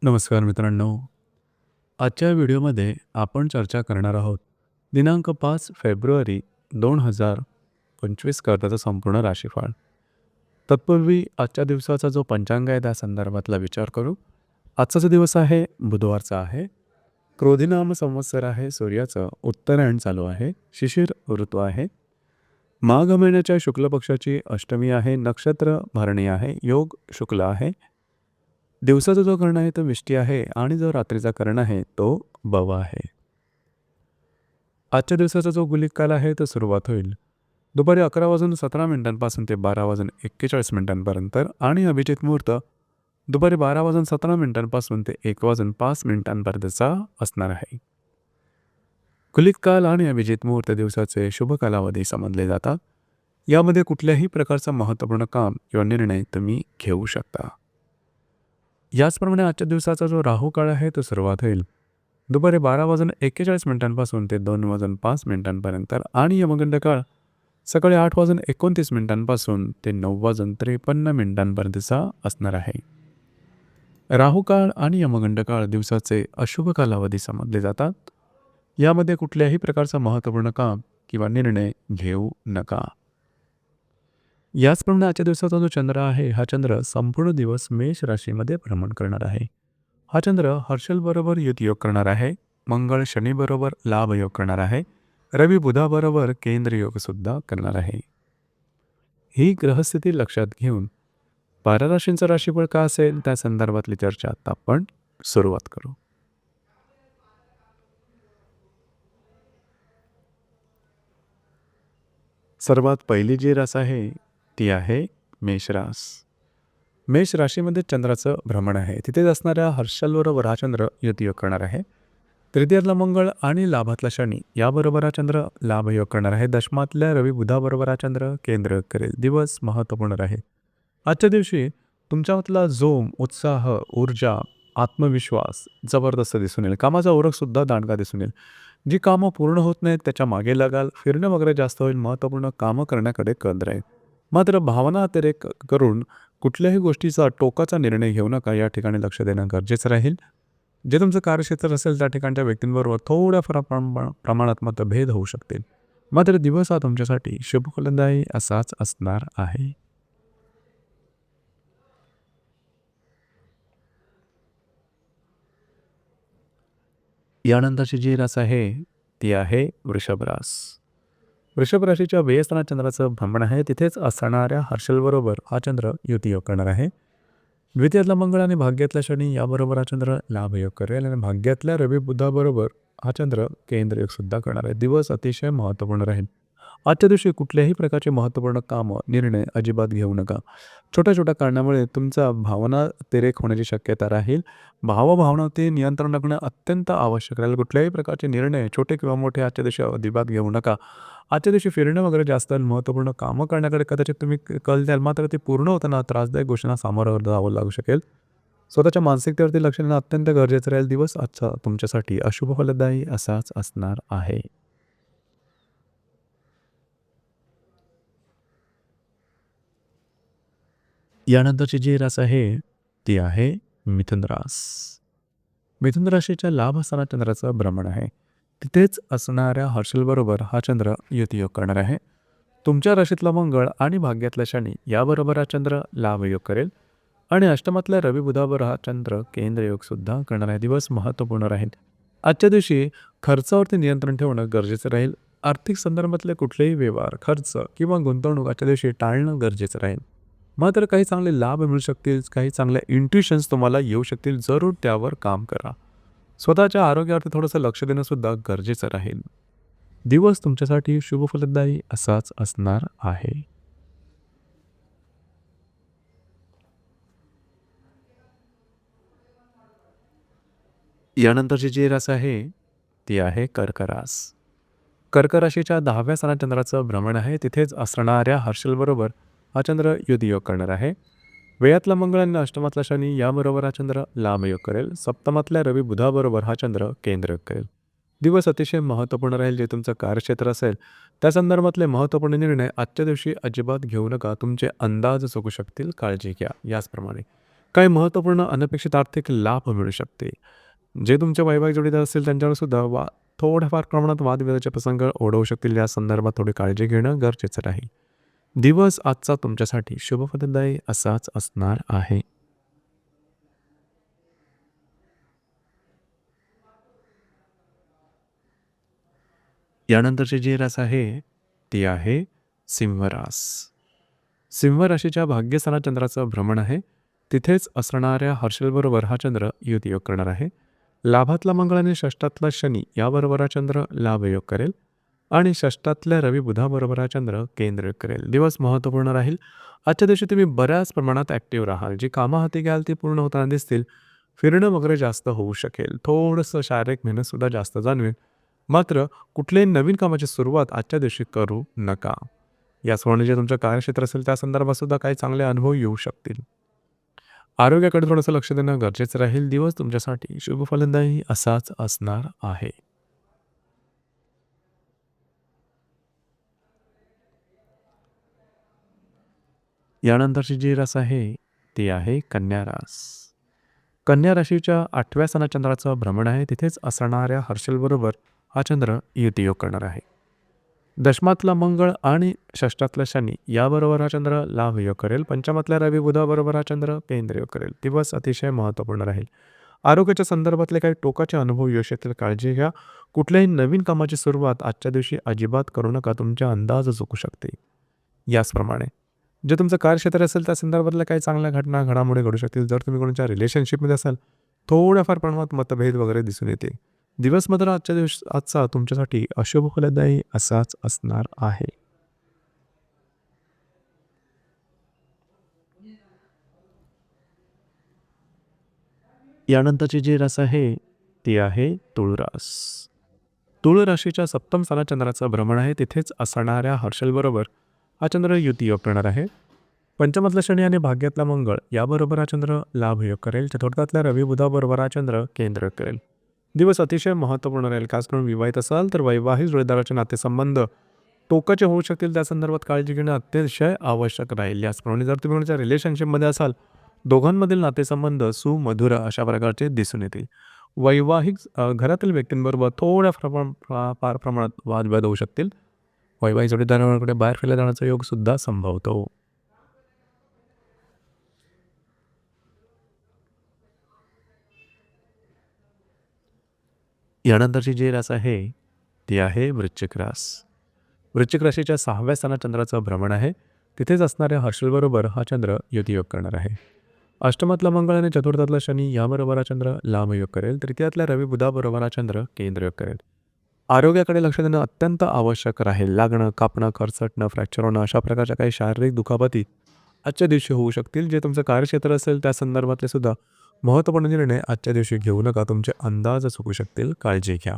नमस्कार मित्रांनो. आजच्या व्हिडिओमध्ये आपण चर्चा करणार आहोत दिनांक 5 फेब्रुवारी 2025 करताचा संपूर्ण राशीफळ. तत्पूर्वी आजच्या दिवसाचा जो पंचांग आहे त्या संदर्भातला विचार करू. आजचा जो दिवस आहे बुधवारचा आहे. क्रोधिनाम संवत्सर आहे. सूर्याचं उत्तरायण चालू आहे. शिशिर ऋतू आहे. माघ महिन्याच्या शुक्ल पक्षाची अष्टमी आहे. नक्षत्र भरणी आहे. योग शुक्ल आहे. दिवसाचा जो कर्ण आहे तो मिष्टी आहे आणि जो रात्रीचा कर्ण आहे तो बव आहे. आजच्या दिवसाचा जो गुलिक काल आहे तो सुरुवात होईल दुपारी 11:17 ते 12:41 आणि अभिजित मुहूर्त दुपारी 12:17 ते 1:05 असणार आहे. गुलिक काल आणि अभिजित मुहूर्त दिवसाचे शुभ कालावधी समजले जातात. यामध्ये कुठल्याही प्रकारचा महत्त्वपूर्ण काम किंवा निर्णय तुम्ही घेऊ शकता. याचप्रमाणे आजच्या दिवसाचा जो राहू काळ आहे तो सुरुवात होईल दुपारी 12:41 ते 2:05 आणि यमगंड काळ सकाळी 8:29 ते 9:53 असणार आहे. राहू काळ आणि यमगंड काळ दिवसाचे अशुभ कालावधी समजले जातात. यामध्ये कुठल्याही प्रकारचा महत्त्वपूर्ण काम किंवा निर्णय घेऊ नका. याचप्रमाणे आजच्या दिवसाचा जो चंद्र आहे हा चंद्र संपूर्ण दिवस मेष राशीमध्ये भ्रमण करणार आहे. हा चंद्र हर्षलबरोबर युतियोग करणार आहे. मंगळ शनीबरोबर लाभयोग करणार आहे. रवी बुधाबरोबर केंद्रयोग सुद्धा करणार आहे. ही ग्रहस्थिती लक्षात घेऊन 12 राशींचा राशीफळ का असेल त्या संदर्भातली चर्चा आता आपण सुरुवात करू. सर्वात पहिली जी रास आहे ती आहे मेषरास. मेष राशीमध्ये चंद्राचं भ्रमण आहे. तिथेच असणाऱ्या हर्षलबरोबर हा चंद्र युतियोग करणार आहे. तृतीयातला मंगळ आणि लाभातला शनी याबरोबर हा चंद्र लाभयोग करणार आहे. दशमातल्या रवी बुधाबरोबर हा चंद्र केंद्रयोग करेल. दिवस महत्त्वपूर्ण राहील. आजच्या दिवशी तुमच्यातला जोम, उत्साह, ऊर्जा, आत्मविश्वास जबरदस्त दिसून येईल. कामाचा ओरखसुद्धा दांडगा दिसून येईल. जी कामं पूर्ण होत नाहीत त्याच्या मागे लागाल. फिरणं वगैरे जास्त होईल. महत्त्वपूर्ण कामं करण्याकडे कल राहील. मात्र भावना अतिरेक करून कुठल्याही गोष्टीचा टोकाचा निर्णय घेऊ नका. या ठिकाणी लक्ष देणं गरजेचं राहील. जे तुमचं कार्यक्षेत्र असेल त्या ठिकाणच्या व्यक्तींबरोबर थोड्या प्रमाणात मतभेद होऊ शकतील. मात्र दिवस हा तुमच्यासाठी शुभफलदायी असाच असणार आहे. यानंतरची जी रास आहे ती आहे वृषभ रास. वृषभ राशीच्या व्ययस्थानात चंद्राचं भ्रमण आहे. तिथेच असणाऱ्या हर्षलबरोबर हा चंद्र युतियोग करणार आहे. द्वितीयातला मंगळ आणि भाग्यातला शनी याबरोबर हा चंद्र लाभयोग करेल आणि भाग्यातल्या रवी बुधाबरोबर हा चंद्र केंद्रयोग सुद्धा करणार आहे. दिवस अतिशय महत्त्वपूर्ण राहील. आजच्या दिवशी कुठल्याही प्रकारचे महत्त्वपूर्ण कामं, निर्णय अजिबात घेऊ नका. छोट्या छोट्या कारणामुळे तुमचा भावना अतिरेक होण्याची शक्यता राहील. भावभावनावरती नियंत्रण राखणं अत्यंत आवश्यक राहील. कुठल्याही प्रकारचे निर्णय छोटे किंवा मोठे आजच्या दिवशी अजिबात घेऊ नका. आजच्या दिवशी फिरणं वगैरे जास्त महत्त्वपूर्ण कामं करण्याकडे कदाचित तुम्ही कल द्याल. मात्र ते पूर्ण होताना त्रासदायक गोष्टींना सामोरं जावं लागू शकेल. स्वतःच्या मानसिकतेवरती लक्ष देणं अत्यंत गरजेचं राहील. दिवस आजचा तुमच्यासाठी अशुभ फलदायी असाच असणार आहे. यानंतरची जी रास आहे ती आहे मिथुन रास. मिथुन राशीच्या लाभ असताना चंद्राचं भ्रमण आहे. तिथेच असणाऱ्या हर्षलबरोबर हा चंद्र युतियोग करणार आहे. तुमच्या राशीतला मंगळ आणि भाग्यातला शनी याबरोबर हा चंद्र लाभयोग करेल आणि अष्टमातल्या रवी बुधाबरोबर हा चंद्र केंद्रयोग सुद्धा करणार आहे. दिवस महत्त्वपूर्ण राहील. आजच्या दिवशी खर्चावरती नियंत्रण ठेवणं गरजेचं राहील. आर्थिक संदर्भातले कुठलेही व्यवहार, खर्च किंवा गुंतवणूक आजच्या दिवशी टाळणं गरजेचं राहील. मात्र काही चांगले लाभ मिळू शकतील. काही चांगल्या इंट्युशन्स तुम्हाला येऊ शकतील. जरूर त्यावर काम करा. स्वतःच्या आरोग्यावरती थोडंसं लक्ष देणं सुद्धा गरजेचं राहील. दिवस तुमच्यासाठी शुभफलदायी असाच असणार आहे. यानंतरची जी रास आहे ती आहे कर्क रास. कर्क राशीच्या 10व्या स्थानात चंद्राचं भ्रमण आहे. तिथेच असणाऱ्या हर्षलबरोबर हा चंद्र युतियोग करणार आहे. व्ययातला मंगळ आणि अष्टमातला शनी याबरोबर हा चंद्र लाभयोग करेल. सप्तमातल्या रवी बुधाबरोबर हा चंद्र केंद्रयोग करेल. दिवस अतिशय महत्त्वपूर्ण राहील. जे तुमचं कार्यक्षेत्र असेल त्या संदर्भातले महत्त्वपूर्ण निर्णय आजच्या दिवशी अजिबात घेऊ नका. तुमचे अंदाज चुकू शकतील. काळजी घ्या. याचप्रमाणे काही महत्त्वपूर्ण अनपेक्षित आर्थिक लाभ मिळू शकते. जे तुमच्या वैवाहिक जोडीदार असतील त्यांच्यावर सुद्धा थोड्याफार प्रमाणात वादविवादाचे प्रसंग ओढवू शकतील. या संदर्भात थोडी काळजी घेणं गरजेचं राहील. दिवस आजचा तुमच्यासाठी शुभफलदायी असाच असणार आहे. यानंतरची जी रास आहे ती आहे सिंह रास. सिंह राशीच्या भाग्यस्थानात चंद्राचं भ्रमण आहे. तिथेच असणाऱ्या हर्षलबरोबर हा चंद्र युतियोग करणार आहे. लाभातला मंगळ आणि षष्ठातला शनी याबरोबर हा चंद्र लाभयोग करेल आणि षष्ठातल्या रवी बुधाबरोबर हा चंद्र केंद्रयोग करेल. दिवस महत्त्वपूर्ण राहील. आजच्या दिवशी तुम्ही बऱ्याच प्रमाणात ॲक्टिव्ह राहाल. जी कामं हाती घ्याल ती पूर्ण होताना दिसतील. फिरणं वगैरे जास्त होऊ शकेल. थोडंसं शारीरिक मेहनतसुद्धा जास्त जाणवेल. मात्र कुठल्याही नवीन कामाची सुरुवात आजच्या दिवशी करू नका. याचप्रमाणे जे तुमचं कार्यक्षेत्र असेल त्या संदर्भात सुद्धा काही चांगले अनुभव येऊ शकतील. आरोग्याकडे थोडंसं लक्ष देणं गरजेचं राहील. दिवस तुमच्यासाठी शुभफलदायी असाच असणार आहे. यानंतरची जी रास आहे ती आहे कन्या रास. कन्या राशीच्या 8व्या स्थानात चंद्राचं भ्रमण आहे. तिथेच असणाऱ्या हर्षलबरोबर हा चंद्र युतियोग करणार आहे. दशमातला मंगळ आणि षष्ठातला शनी याबरोबर हा चंद्र लाभयोग करेल. पंचमातल्या रवी बुधाबरोबर हा चंद्र केंद्रयोग करेल. दिवस अतिशय महत्त्वपूर्ण राहील. आरोग्याच्या संदर्भातले काही टोकाचे अनुभव येऊ शकतील. काळजी घ्या. कुठल्याही नवीन कामाची सुरुवात आजच्या दिवशी अजिबात करू नका. तुमचे अंदाज चुकू शकते. याचप्रमाणे जे तुमचं कार्यक्षेत्र असेल त्या संदर्भातल्या काही चांगल्या घटना घडामोडी घडू शकतील. जर तुम्ही कोणाच्या रिलेशनशिपमध्ये असाल थोड्याफार प्रमाणात मतभेद वगैरे दिसून येते. दिवस मात्र आजचा तुमच्यासाठी अशुभ फलदायी असाच असणार आहे. यानंतरची जी रास आहे ती आहे तुळ रास. तुळ राशीच्या सप्तम स्थानात चंद्राचं भ्रमण आहे. तिथेच असणाऱ्या हर्षलबरोबर हा चंद्र युतियोग करणार आहे. पंचमातला शनी आणि भाग्यातला मंगळ याबरोबर हा चंद्र लाभयोग करेल. चतुर्थातल्या रवी बुधाबरोबर हा चंद्र केंद्रयोग करेल. दिवस अतिशय महत्त्वपूर्ण राहील. खास करून विवाहित असाल तर वैवाहिक जोडीदाराचे नातेसंबंध टोकाचे होऊ शकतील. त्या संदर्भात काळजी घेणं अतिशय आवश्यक राहील. याचप्रमाणे जर तुम्ही कोणाच्या रिलेशनशिपमध्ये असाल दोघांमधील नातेसंबंध सुमधुर अशा प्रकारचे दिसून येतील. वैवाहिक घरातील व्यक्तींबरोबर थोड्या फार प्रमाणात वादविवाद होऊ शकतील. वैवाहिक जोडीदाराकडे बाहेर फिरल्या जाण्याचा योग सुद्धा संभवतो. यानंतरची जी रास आहे ती आहे वृश्चिक रास. वृश्चिक राशीच्या 6व्या स्थानात चंद्राचं भ्रमण आहे. तिथेच असणाऱ्या हर्षलबरोबर हा चंद्र युतियोग करणार आहे. अष्टमातला मंगळ आणि चतुर्थातला शनी याबरोबर हा चंद्र लाभयोग करेल. तृतीयातल्या रवी बुधाबरोबर हा चंद्र केंद्रयोग करेल. आरोग्याकडे लक्ष देणं अत्यंत आवश्यक राहील. लागणं, कापणं, खरचटणं, फ्रॅक्चर होणं अशा प्रकारच्या काही शारीरिक दुखापती आजच्या दिवशी होऊ शकतील. जे तुमचं कार्यक्षेत्र असेल त्या संदर्भातले सुद्धा महत्त्वपूर्ण निर्णय आजच्या दिवशी घेऊ नका. तुमचे अंदाज चुकू शकतील. काळजी घ्या.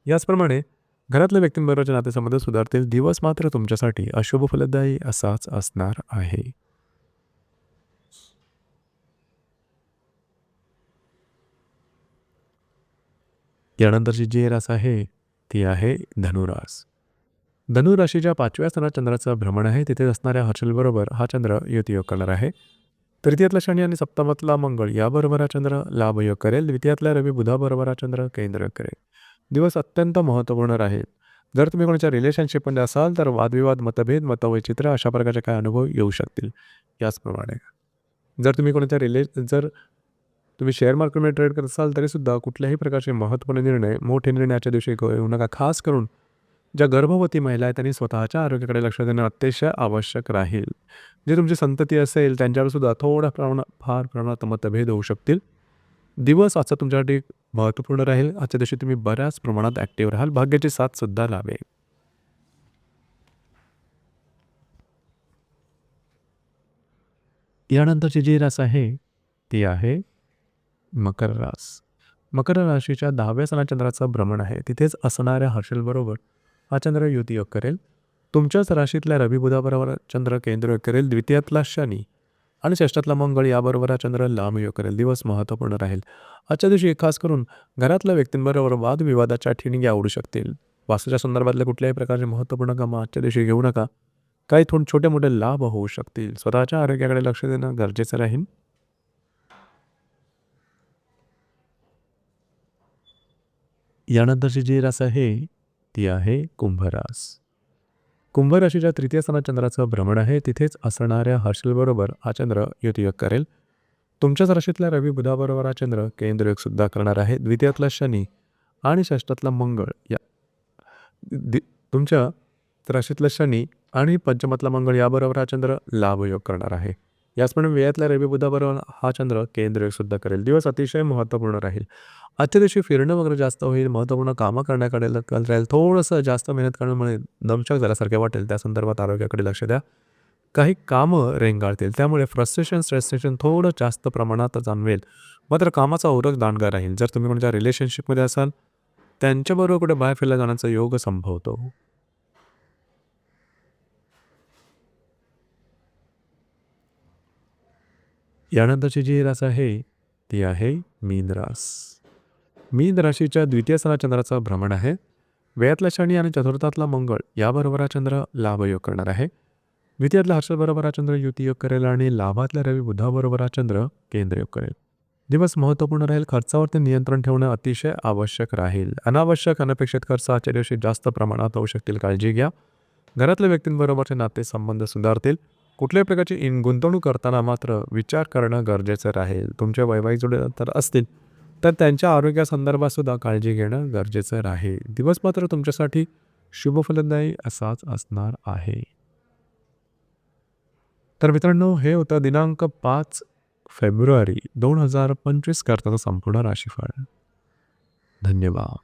याचप्रमाणे घरातल्या व्यक्तींबरोबरचे नातेसंबंध सुधारतील. दिवस मात्र तुमच्यासाठी अशुभ फलदायी असाच असणार आहे. यानंतरची जी रास आहे ती आहे धनुरास. धनुराशीच्या 5व्या स्थानात चंद्राचं भ्रमण आहे. तिथे असणाऱ्या हर्षलबरोबर हा चंद्र युतियोग करणार आहे. तृतीयातला शनी आणि सप्तमातला मंगळ याबरोबर हा चंद्र लाभयोग करेल. द्वितीयातल्या रवी बुधाबरोबर हा चंद्र केंद्रयोग करेल. दिवस अत्यंत महत्त्वपूर्ण राहील. जर तुम्ही कोणाच्या रिलेशनशिपमध्ये असाल तर वादविवाद, मतभेद, मतवैचित्र्य अशा प्रकारचे काही अनुभव येऊ शकतील. याचप्रमाणे जर तुम्ही कोणाच्या जर तुम्ही शेअर मार्केटमध्ये ट्रेड करत असाल तरीसुद्धा कुठल्याही प्रकारचे महत्त्वपूर्ण निर्णय, मोठे निर्णय आजच्या दिवशी घेऊ नका. खास करून ज्या गर्भवती महिला आहेत त्यांनी स्वतःच्या आरोग्याकडे लक्ष देणं अतिशय आवश्यक राहील. जे तुमची संतती असेल त्यांच्यावर सुद्धा फार प्रमाणात मतभेद होऊ शकतील. दिवस आजचा तुमच्यासाठी महत्त्वपूर्ण राहील. आजच्या दिवशी तुम्ही बऱ्याच प्रमाणात ॲक्टिव्ह राहाल. भाग्याची साथ सुद्धा लाभेल. यानंतरची जी रास आहे ती आहे मकर रास. मकर राशीच्या 10व्या स्थानात चंद्राचं भ्रमण आहे. तिथेच असणाऱ्या हर्षलबरोबर हा चंद्र युतियोग करेल. तुमच्याच राशीतल्या रवी बुधाबरोबर चंद्र केंद्रयोग करेल. द्वितीयातला शनी आणि षष्ठातला मंगळ याबरोबर हा चंद्र लाभयोग करेल. दिवस महत्त्वपूर्ण राहील. आजच्या दिवशी खास करून घरातल्या व्यक्तींबरोबर वादविवादाच्या ठिणग्या आवडू शकतील. वास्तूच्या संदर्भातल्या कुठल्याही प्रकारचे महत्त्वपूर्ण कामं आजच्या दिवशी घेऊ नका. काही छोटे मोठे लाभ होऊ शकतील. स्वतःच्या आरोग्याकडे लक्ष देणं गरजेचं राहील. यानंतरची जी रास आहे ती आहे कुंभरास. कुंभ राशीच्या तृतीय स्थानात चंद्राचं भ्रमण आहे. तिथेच असणाऱ्या हर्षलबरोबर हा चंद्र युतियोग करेल. तुमच्याच राशीतल्या रवी बुधाबरोबर हा चंद्र केंद्रयोग सुद्धा करणार आहे. द्वितीयातला शनी आणि षष्ठातला मंगळ या तुमच्या राशीतला शनी आणि पंचमातला मंगळ याबरोबर हा चंद्र लाभयोग करणार आहे. याचप्रमाणे वेळातल्या रवी बुधाबरोबर हा चंद्र केंद्रयोग सुद्धा करेल. दिवस अतिशय महत्त्वपूर्ण राहील. आजच्या दिवशी फिरणं वगैरे जास्त होईल. महत्त्वपूर्ण कामं करण्याकडे कल राहील. थोडंसं जास्त मेहनत करण्यामुळे दमछाक झाल्यासारखे वाटेल. त्या संदर्भात आरोग्याकडे लक्ष द्या. काही कामं रेंगाळतील. त्यामुळे स्ट्रेसेशन थोडं जास्त प्रमाणात जाणवेल. मात्र कामाचा ओरख दांडगा राहील. जर तुम्ही कोणत्या रिलेशनशिपमध्ये असाल त्यांच्याबरोबर कुठे बाहेर फिरायला जाण्याचा योग संभवतो. यानंतरची जी रास आहे ती आहे मीन रास. मीन राशीच्या द्वितीय स्थानात चंद्राचं भ्रमण आहे. वेळातला शनी आणि चतुर्थातला मंगळ याबरोबर हा चंद्र लाभयोग करणार आहे. द्वितीयातल्या हर्षबरोबर हा चंद्र युतियोग करेल आणि लाभातल्या रवी बुधाबरोबर हा चंद्र केंद्रयोग करेल. दिवस महत्त्वपूर्ण राहील. खर्चावरती नियंत्रण ठेवणं अतिशय आवश्यक राहील. अनावश्यक अनपेक्षित खर्च आजच्या दिवशी जास्त प्रमाणात होऊ शकतील. काळजी घ्या. घरातल्या व्यक्तींबरोबरचे नातेसंबंध सुधारतील. कुठल्याही प्रकारची गुंतवणूक करताना मात्र विचार करणं गरजेचं राहील. तुमच्या वैवाहिक जोडे तर असतील तर त्यांच्या आरोग्यासंदर्भात सुद्धा काळजी घेणं गरजेचं राहील. दिवस मात्र तुमच्यासाठी शुभफलदायी असाच असणार आहे. तर मित्रांनो, हे होतं दिनांक 5 फेब्रुवारी 2025 करताचं संपूर्ण राशीफळ. धन्यवाद.